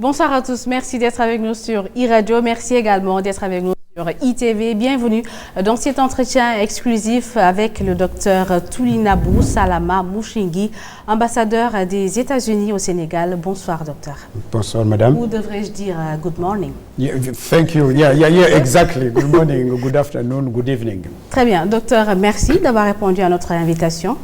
Bonsoir à tous, merci d'être avec nous sur e-radio, merci également d'être avec nous sur ITV. Bienvenue dans cet entretien exclusif avec le docteur Toulinabou Salama Mouchingi, ambassadeur des États-Unis au Sénégal. Bonsoir, docteur. Bonsoir, madame. Ou devrais-je dire good morning? Yeah, thank you. Yeah, exactly. Good morning, good afternoon, good evening. Très bien. Docteur, merci d'avoir répondu à notre invitation.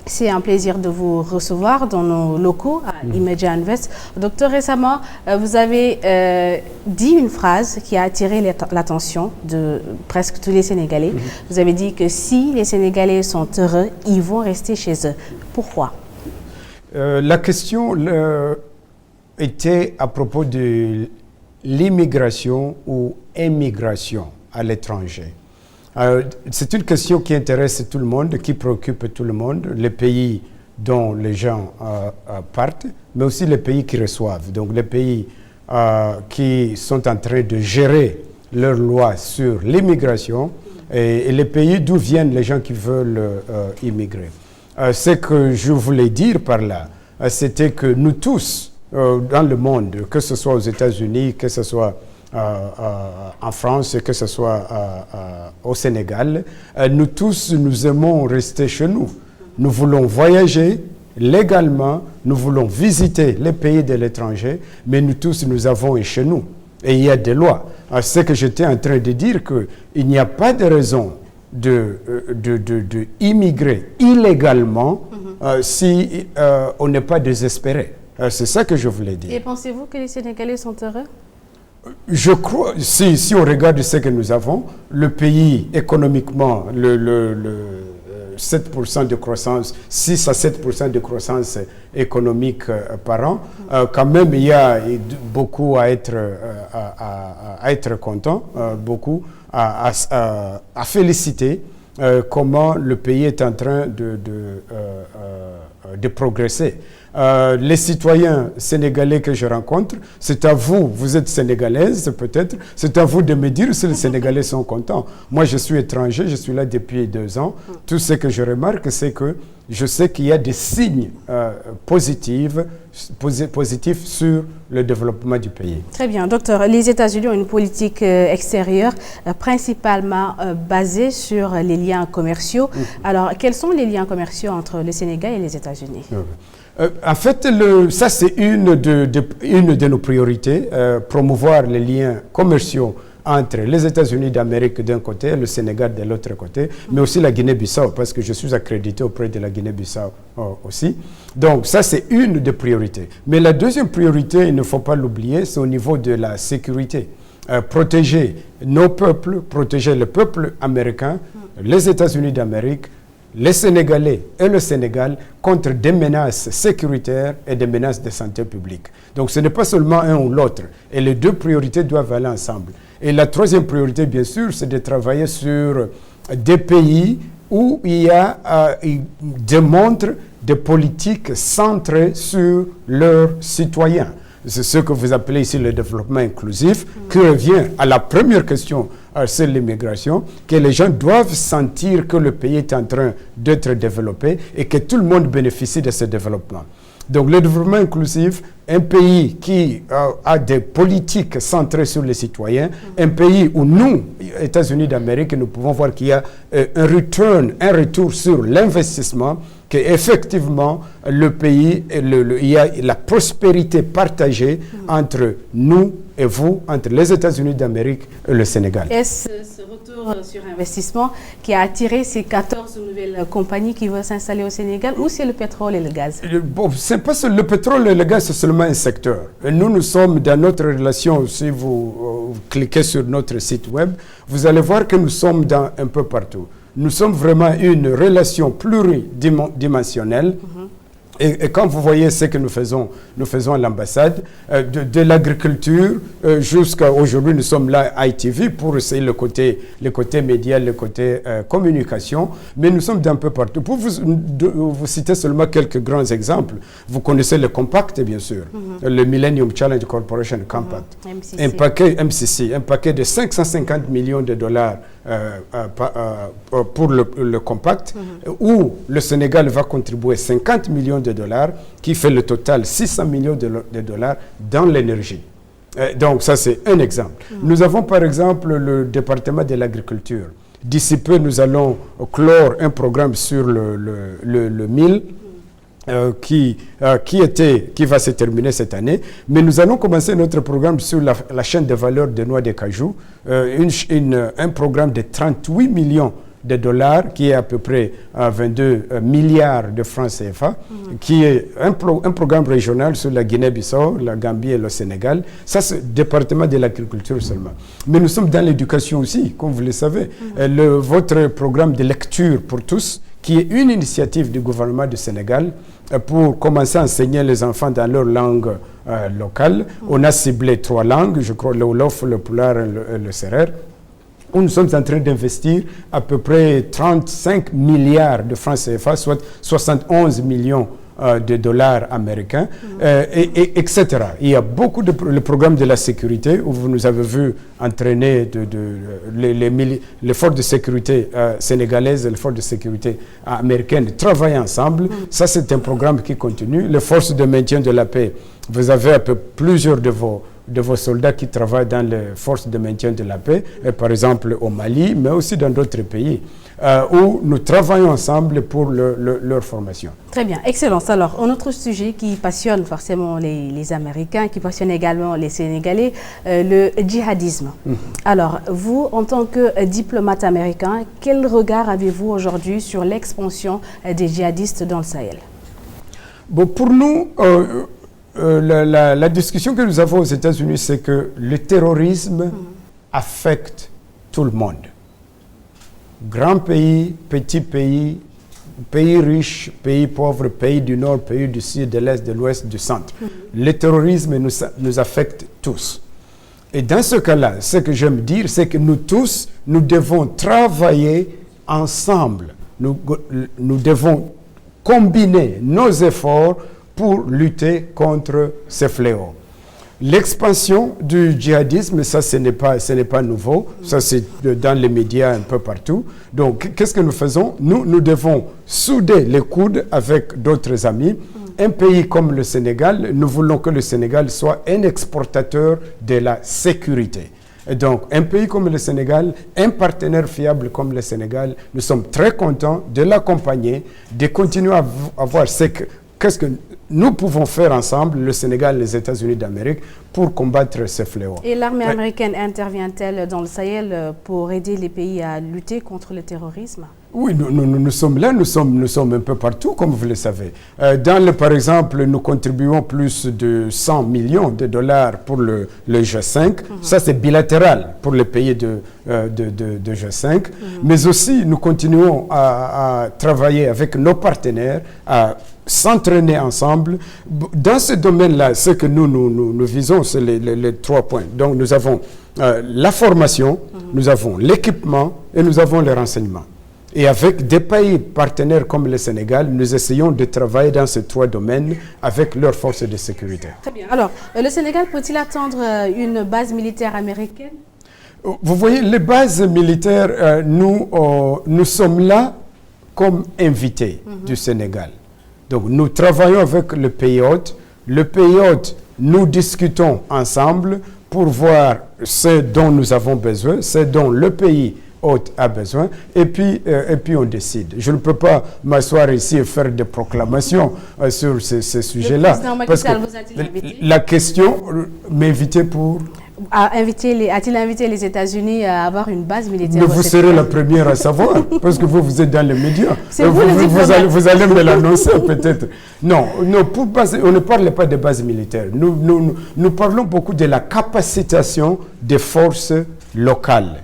C'est un plaisir de vous recevoir dans nos locaux à Imedia Invest. Docteur, récemment, vous avez dit une phrase qui a attiré l'attention de presque tous les Sénégalais. Vous avez dit que si les Sénégalais sont heureux, ils vont rester chez eux. Pourquoi? La question était à propos de l'immigration ou émigration à l'étranger. C'est une question qui intéresse tout le monde, qui préoccupe tout le monde, les pays dont les gens partent, mais aussi les pays qui reçoivent. Donc les pays qui sont en train de gérer leurs lois sur l'immigration et les pays d'où viennent les gens qui veulent immigrer. Ce que je voulais dire par là, c'était que nous tous, dans le monde, que ce soit aux États-Unis, que ce soit en France, que ce soit au Sénégal, nous tous, nous aimons rester chez nous. Nous voulons voyager légalement, nous voulons visiter les pays de l'étranger, mais nous tous, nous avons chez nous. Et il y a des lois. Ce que j'étais en train de dire, qu'il n'y a pas de raison de immigrer illégalement si on n'est pas désespéré. C'est ça que je voulais dire. Et pensez-vous que les Sénégalais sont heureux? Je crois, si on regarde ce que nous avons, le pays économiquement, 7% de croissance, 6 à 7% de croissance économique par an, quand même il y a beaucoup à être content, beaucoup à féliciter comment le pays est en train de progresser. Les citoyens sénégalais que je rencontre, c'est à vous, vous êtes sénégalaise peut-être, c'est à vous de me dire si les Sénégalais sont contents. Moi, je suis étranger, je suis là depuis 2 ans. Tout ce que je remarque, c'est que je sais qu'il y a des signes positifs sur le développement du pays. Très bien. Docteur, les États-Unis ont une politique extérieure principalement basée sur les liens commerciaux. Alors, quels sont les liens commerciaux entre le Sénégal et les États-Unis? En fait, ça c'est une de nos priorités, promouvoir les liens commerciaux entre les États-Unis d'Amérique d'un côté et le Sénégal de l'autre côté, mais aussi la Guinée-Bissau, parce que je suis accrédité auprès de la Guinée-Bissau aussi. Donc ça c'est une des priorités. Mais la deuxième priorité, il ne faut pas l'oublier, c'est au niveau de la sécurité. Protéger nos peuples, protéger le peuple américain, les États-Unis d'Amérique, les Sénégalais et le Sénégal contre des menaces sécuritaires et des menaces de santé publique. Donc ce n'est pas seulement un ou l'autre. Et les deux priorités doivent aller ensemble. Et la troisième priorité, bien sûr, c'est de travailler sur des pays où ils démontrent des politiques centrées sur leurs citoyens. C'est ce que vous appelez ici le développement inclusif, qui revient à la première question, c'est l'immigration, que les gens doivent sentir que le pays est en train d'être développé et que tout le monde bénéficie de ce développement. Donc le développement inclusif, un pays qui a des politiques centrées sur les citoyens, un pays où nous, États-Unis d'Amérique, nous pouvons voir qu'il y a un retour sur l'investissement, qu'effectivement le pays, il y a la prospérité partagée entre nous et vous, entre les États-Unis d'Amérique et le Sénégal. Est-ce ce retour sur investissement qui a attiré ces 14 nouvelles compagnies qui veulent s'installer au Sénégal, ou c'est le pétrole et le gaz? Bon, c'est pas le pétrole et le gaz, c'est seulement un secteur. Et nous sommes dans notre relation, si vous cliquez sur notre site web, vous allez voir que nous sommes dans un peu partout. Nous sommes vraiment une relation pluridimensionnelle. Et quand vous voyez ce que nous faisons à l'ambassade, de l'agriculture jusqu'à aujourd'hui, nous sommes là à ITV pour essayer le côté média, le côté communication, mais nous sommes d'un peu partout. Pour vous citer seulement quelques grands exemples, vous connaissez le Compact, bien sûr, le Millennium Challenge Corporation Compact, MCC, un paquet de 550 millions de dollars pour le Compact, où le Sénégal va contribuer 50 millions de de dollars, qui fait le total 600 millions de dollars dans l'énergie. Donc ça, c'est un exemple. Nous avons par exemple le département de l'agriculture. D'ici peu, nous allons clore un programme sur le mil qui va se terminer cette année. Mais nous allons commencer notre programme sur la chaîne de valeur des noix de cajou, un programme de 38 millions de dollars, qui est à peu près 22 milliards de francs CFA, qui est un programme régional sur la Guinée-Bissau, la Gambie et le Sénégal. Ça, c'est le département de l'agriculture seulement. Mais nous sommes dans l'éducation aussi, comme vous le savez. Votre programme de lecture pour tous, qui est une initiative du gouvernement du Sénégal pour commencer à enseigner les enfants dans leur langue locale. On a ciblé 3 langues, je crois, le Wolof, le Pulaar et le Serer, où nous sommes en train d'investir à peu près 35 milliards de francs CFA, soit 71 millions de dollars américains, etc. Il y a beaucoup le programme de la sécurité, où vous nous avez vu entraîner les forces de sécurité sénégalaises et les forces de sécurité américaines travailler ensemble. Ça, c'est un programme qui continue. Les forces de maintien de la paix, vous avez un peu plusieurs de vos soldats qui travaillent dans les forces de maintien de la paix, par exemple au Mali, mais aussi dans d'autres pays, où nous travaillons ensemble pour leur formation. Très bien, excellence. Alors, un autre sujet qui passionne forcément les Américains, qui passionne également les Sénégalais, le djihadisme. Alors, vous, en tant que diplomate américain, quel regard avez-vous aujourd'hui sur l'expansion des djihadistes dans le Sahel? Bon, pour nous, la discussion que nous avons aux États-Unis, c'est que le terrorisme affecte tout le monde. Grand pays, petit pays, pays riche, pays pauvre, pays du Nord, pays du Sud, de l'Est, de l'Ouest, du Centre. Le terrorisme nous affecte tous. Et dans ce cas-là, ce que j'aime dire, c'est que nous tous, nous devons travailler ensemble. Nous devons combiner nos efforts pour lutter contre ces fléaux. L'expansion du djihadisme, ça, ce n'est pas nouveau. Ça, c'est dans les médias un peu partout. Donc, qu'est-ce que nous faisons? Nous devons souder les coudes avec d'autres amis. Un pays comme le Sénégal, nous voulons que le Sénégal soit un exportateur de la sécurité. Et donc, un pays comme le Sénégal, un partenaire fiable comme le Sénégal, nous sommes très contents de l'accompagner, de continuer à voir qu'est-ce que nous pouvons faire ensemble, le Sénégal, les États-Unis d'Amérique, pour combattre ces fléaux. Et l'armée américaine intervient-elle dans le Sahel pour aider les pays à lutter contre le terrorisme? Oui, nous sommes là, nous sommes un peu partout, comme vous le savez. Par exemple, nous contribuons plus de 100 millions de dollars pour le G5. Ça, c'est bilatéral pour les pays de G5. Mais aussi, nous continuons à travailler avec nos partenaires, à s'entraîner ensemble. Dans ce domaine-là, ce que nous visons, c'est les 3 points. Donc, nous avons la formation, nous avons l'équipement et nous avons les renseignements. Et avec des pays partenaires comme le Sénégal, nous essayons de travailler dans ces 3 domaines avec leurs forces de sécurité. Très bien. Alors, le Sénégal peut-il attendre une base militaire américaine? Vous voyez, les bases militaires, nous sommes là comme invités du Sénégal. Donc, nous travaillons avec le pays hôte. Le pays hôte, nous discutons ensemble pour voir ce dont nous avons besoin, ce dont le pays hôte a besoin, et puis on décide. Je ne peux pas m'asseoir ici et faire des proclamations sur ces sujets-là. Parce que la question m'invitait pour... A-t-il invité les États-Unis à avoir une base militaire? Mais vous serez la première à savoir, parce que vous êtes dans les médias. Vous allez me l'annoncer peut-être. Non, on ne parle pas de base militaire. Nous parlons beaucoup de la capacitation des forces locales.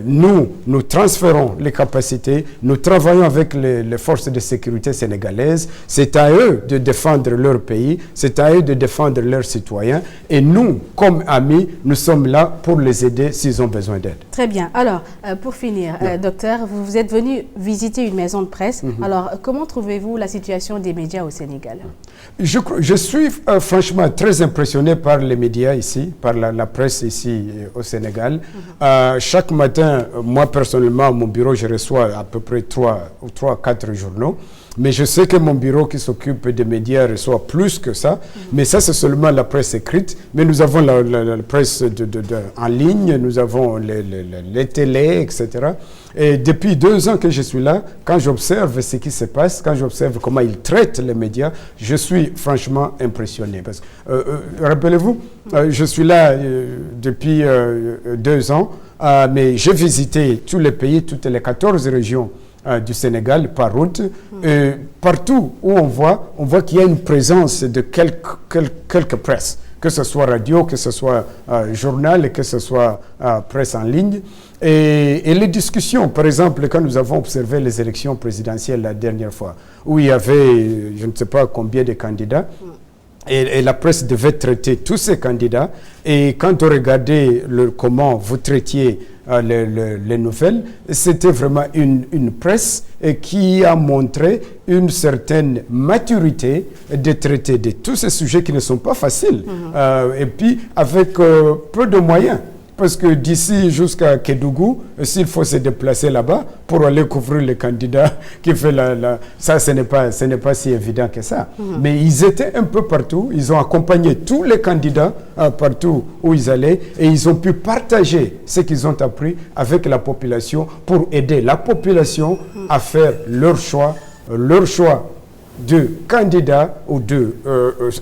Nous transférons les capacités, nous travaillons avec les forces de sécurité sénégalaises. C'est à eux de défendre leur pays, c'est à eux de défendre leurs citoyens. Et nous, comme amis, nous sommes là pour les aider s'ils ont besoin d'aide. Très bien. Alors, pour finir, docteur, vous êtes venu visiter une maison de presse. Alors, comment trouvez-vous la situation des médias au Sénégal? Je suis franchement très impressionné par les médias ici, par la presse ici au Sénégal. Chaque chaque matin, moi personnellement, à mon bureau, je reçois à peu près 3 ou 4 journaux. Mais je sais que mon bureau qui s'occupe des médias reçoit plus que ça. Mais ça, c'est seulement la presse écrite. Mais nous avons la presse en ligne, nous avons les télés, etc. Et depuis 2 ans que je suis là, quand j'observe ce qui se passe, quand j'observe comment ils traitent les médias, je suis franchement impressionné. Parce que, rappelez-vous, je suis là depuis 2 ans, mais j'ai visité tous les pays, toutes les 14 régions du Sénégal par route. Partout où on voit qu'il y a une présence de quelques presses, que ce soit radio, que ce soit journal, que ce soit presse en ligne. Et les discussions, par exemple, quand nous avons observé les élections présidentielles la dernière fois, où il y avait, je ne sais pas combien de candidats, et la presse devait traiter tous ces candidats. Et quand on regardait comment vous traitiez les nouvelles, c'était vraiment une presse qui a montré une certaine maturité de traiter de tous ces sujets qui ne sont pas faciles. Et puis avec peu de moyens. Parce que d'ici jusqu'à Kédougou, s'il faut se déplacer là-bas pour aller couvrir les candidats qui fait ça, ce n'est pas si évident que ça. Mais ils étaient un peu partout, ils ont accompagné tous les candidats partout où ils allaient et ils ont pu partager ce qu'ils ont appris avec la population pour aider la population à faire leur choix de candidat ou de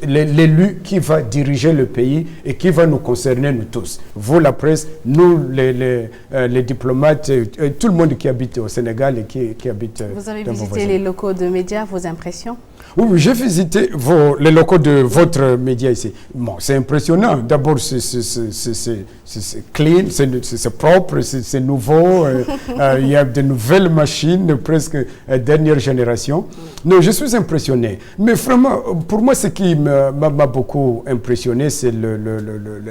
l'élu qui va diriger le pays et qui va nous concerner nous tous. Vous, la presse, nous, les diplomates, tout le monde qui habite au Sénégal et qui habite Vous avez visité les locaux de médias, vos impressions? Oui, j'ai visité les locaux de votre média ici. Bon, c'est impressionnant. D'abord, c'est clean, c'est propre, c'est nouveau. Il y a de nouvelles machines, presque dernière génération. Non, je suis impressionné. Mais vraiment, pour moi, ce qui m'a beaucoup impressionné, c'est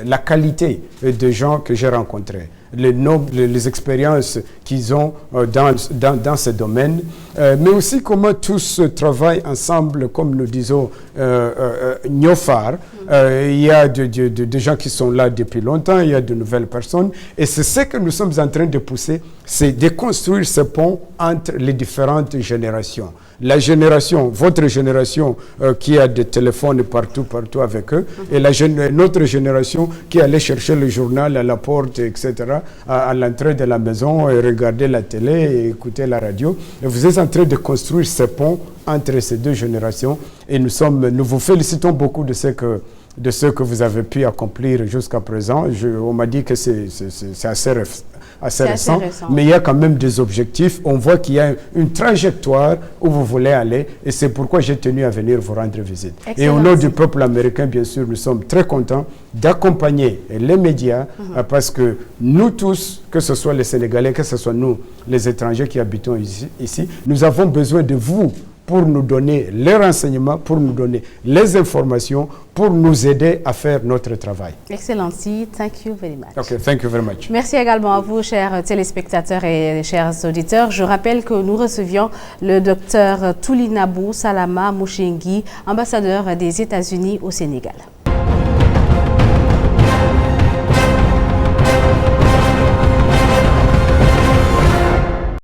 la qualité des gens que j'ai rencontrés. Les expériences qu'ils ont dans ce domaine, mais aussi comment tous travaillent ensemble, comme nous disons, Niofar. Il y a des gens qui sont là depuis longtemps, il y a de nouvelles personnes, et c'est ce que nous sommes en train de pousser, c'est de construire ce pont entre les différentes générations. La génération, votre génération qui a des téléphones partout avec eux, et notre génération qui allait chercher le journal à la porte, etc., à l'entrée de la maison, et regarder la télé et écouter la radio. Et vous êtes en train de construire ce pont entre ces deux générations, et nous vous félicitons beaucoup de ce que vous avez pu accomplir jusqu'à présent. On m'a dit que c'est assez récent, mais il y a quand même des objectifs. On voit qu'il y a une trajectoire où vous voulez aller, et c'est pourquoi j'ai tenu à venir vous rendre visite. Excellent. Et au nom du peuple américain, bien sûr, nous sommes très contents d'accompagner les médias, parce que nous tous, que ce soit les Sénégalais, que ce soit nous, les étrangers qui habitons ici, nous avons besoin de vous pour nous donner les renseignements, pour nous donner les informations, pour nous aider à faire notre travail. Excellency, thank you very much. Okay, thank you very much. Merci également à vous, chers téléspectateurs et chers auditeurs. Je rappelle que nous recevions le docteur Toulinabou Salama Mouchengi, ambassadeur des États-Unis au Sénégal.